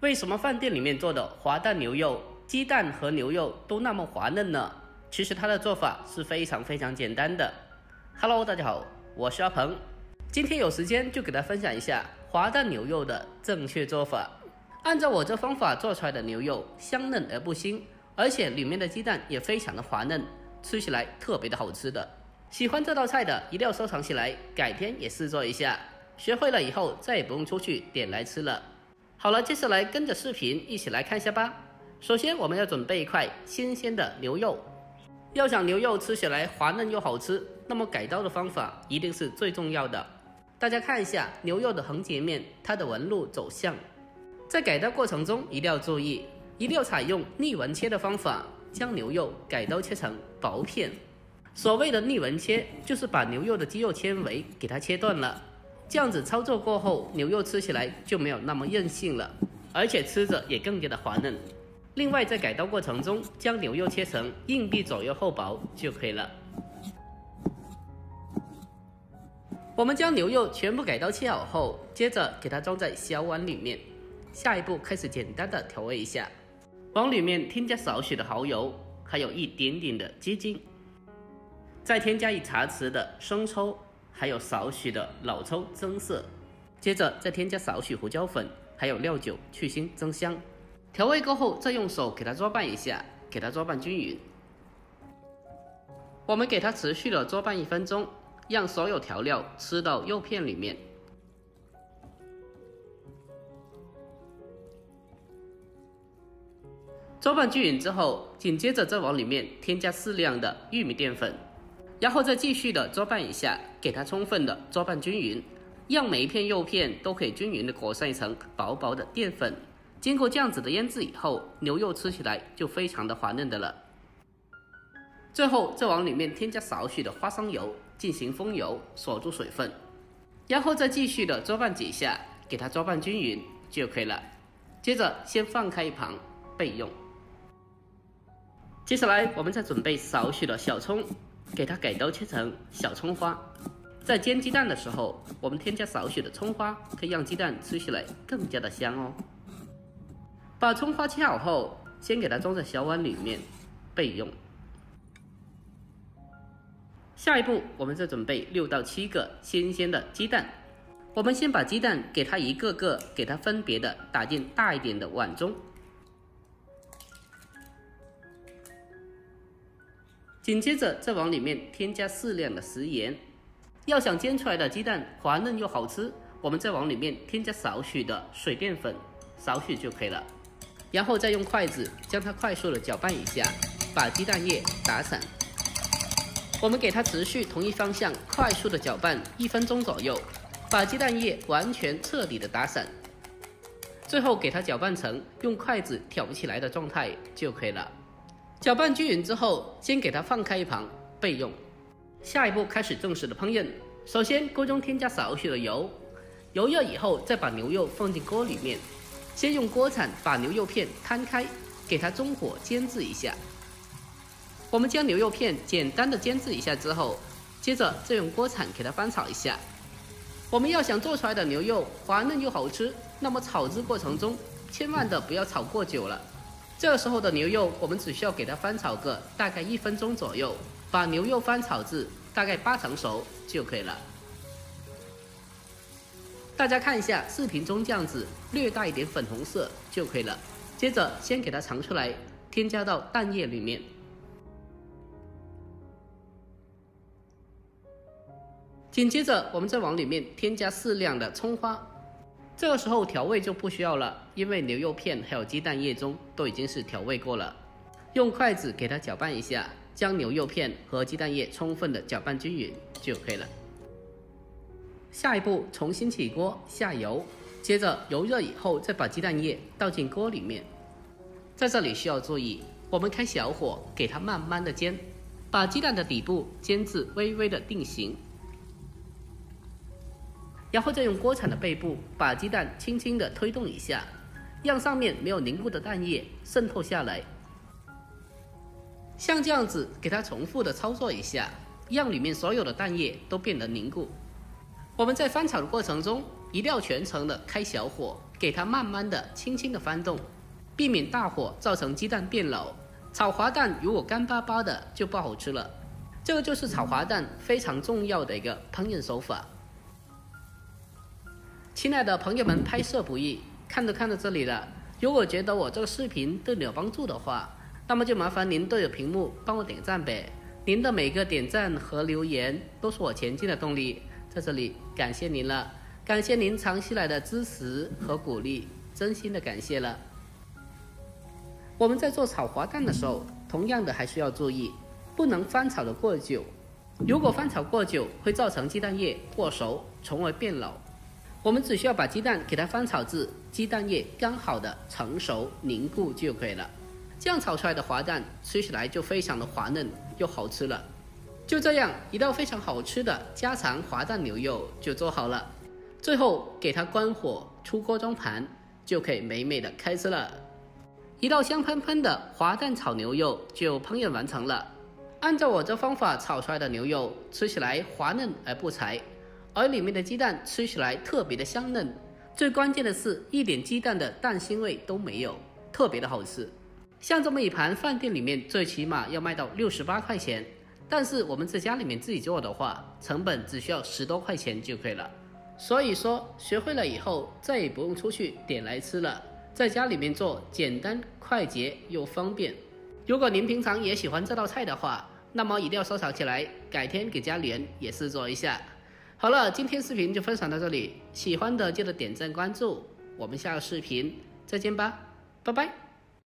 为什么饭店里面做的滑蛋牛肉，鸡蛋和牛肉都那么滑嫩呢？其实它的做法是非常简单的。Hello， 大家好，我是阿鹏，今天有时间就给大家分享一下滑蛋牛肉的正确做法。按照我这方法做出来的牛肉香嫩而不腥，而且里面的鸡蛋也非常的滑嫩，吃起来特别的好吃的。喜欢这道菜的一定要收藏起来，改天也试做一下，学会了以后再也不用出去点来吃了。好了，接下来跟着视频一起来看一下吧。首先我们要准备一块新鲜的牛肉，要想牛肉吃起来滑嫩又好吃，那么改刀的方法一定是最重要的。大家看一下牛肉的横截面，它的纹路走向。在改刀过程中一定要注意，一定要采用逆纹切的方法，将牛肉改刀切成薄片。所谓的逆纹切，就是把牛肉的肌肉纤维给它切断了。这样子操作过后，牛肉吃起来就没有那么韧性了，而且吃着也更加的滑嫩。另外，在改刀过程中，将牛肉切成硬币左右厚薄就可以了。我们将牛肉全部改刀切好后，接着给它装在小碗里面。下一步开始简单的调味一下，往里面添加少许的蚝油，还有一点点的鸡精，再添加1茶匙的生抽，还有少许的老抽增色，接着再添加少许胡椒粉，还有料酒去腥增香。调味过后，再用手给它搅拌一下，给它搅拌均匀。我们给它持续的搅拌1分钟，让所有调料吃到肉片里面。搅拌均匀之后，紧接着再往里面添加适量的玉米淀粉，然后再继续的搅拌一下，给它充分的搅拌均匀，让每一片肉片都可以均匀的裹上一层薄薄的淀粉。经过这样子的腌制以后，牛肉吃起来就非常的滑嫩的了。最后再往里面添加少许的花生油进行封油，锁住水分，然后再继续的搅拌几下，给它搅拌均匀就可以了。接着先放开一旁备用。接下来我们再准备少许的小葱，给它改刀切成小葱花。在煎鸡蛋的时候，我们添加少许的葱花，可以让鸡蛋吃起来更加的香哦。把葱花切好后，先给它装在小碗里面备用。下一步我们再准备6到7个新鲜的鸡蛋，我们先把鸡蛋给它一个个给它分别的打进大一点的碗中。紧接着再往里面添加适量的食盐，要想煎出来的鸡蛋滑嫩又好吃，我们再往里面添加少许的水淀粉，少许就可以了。然后再用筷子将它快速的搅拌一下，把鸡蛋液打散。我们给它持续同一方向快速的搅拌1分钟左右，把鸡蛋液完全彻底的打散。最后给它搅拌成用筷子挑不起来的状态就可以了。搅拌均匀之后，先给它放开一旁备用。下一步开始正式的烹饪。首先锅中添加少许的油，油热以后再把牛肉放进锅里面，先用锅铲把牛肉片摊开，给它中火煎制一下。我们将牛肉片简单的煎制一下之后，接着再用锅铲给它翻炒一下。我们要想做出来的牛肉滑嫩又好吃，那么炒制过程中千万的不要炒过久了。这个时候的牛肉，我们只需要给它翻炒个大概1分钟左右，把牛肉翻炒至大概8成熟就可以了。大家看一下视频中这样子略带一点粉红色就可以了。接着先给它盛出来，添加到蛋液里面。紧接着我们再往里面添加适量的葱花。这个时候调味就不需要了，因为牛肉片还有鸡蛋液中都已经是调味过了。用筷子给它搅拌一下，将牛肉片和鸡蛋液充分的搅拌均匀就可以了。下一步重新起锅下油，接着油热以后再把鸡蛋液倒进锅里面。在这里需要注意，我们开小火给它慢慢的煎，把鸡蛋的底部煎至微微的定型。然后再用锅铲的背部把鸡蛋轻轻的推动一下，让上面没有凝固的蛋液渗透下来。像这样子给它重复的操作一下，让里面所有的蛋液都变得凝固。我们在翻炒的过程中，一定要全程的开小火，给它慢慢的、轻轻的翻动，避免大火造成鸡蛋变老。炒滑蛋如果干巴巴的就不好吃了。这个就是炒滑蛋非常重要的一个烹饪手法。亲爱的朋友们，拍摄不易，看着这里了，如果觉得我这个视频对你有帮助的话，那么就麻烦您对着屏幕帮我点赞呗。您的每个点赞和留言都是我前进的动力，在这里感谢您了，感谢您长期来的支持和鼓励，真心的感谢了。我们在做炒滑蛋的时候，同样的还是要注意，不能翻炒的过久。如果翻炒过久，会造成鸡蛋液过熟，从而变老。我们只需要把鸡蛋给它翻炒至鸡蛋液刚好的成熟凝固就可以了。这样炒出来的滑蛋吃起来就非常的滑嫩又好吃了。就这样，一道非常好吃的家常滑蛋牛肉就做好了。最后给它关火，出锅装盘，就可以美美的开吃了。一道香喷喷的滑蛋炒牛肉就烹饪完成了。按照我这方法炒出来的牛肉，吃起来滑嫩而不柴，而里面的鸡蛋吃起来特别的香嫩。最关键的是，一点鸡蛋的蛋腥味都没有，特别的好吃。像这么一盘，饭店里面最起码要卖到68块钱，但是我们在家里面自己做的话，成本只需要10多块钱就可以了。所以说，学会了以后，再也不用出去点来吃了。在家里面做，简单快捷又方便。如果您平常也喜欢这道菜的话，那么一定要收藏起来，改天给家里人也试做一下。好了，今天视频就分享到这里，喜欢的记得点赞关注，我们下个视频再见吧，拜拜。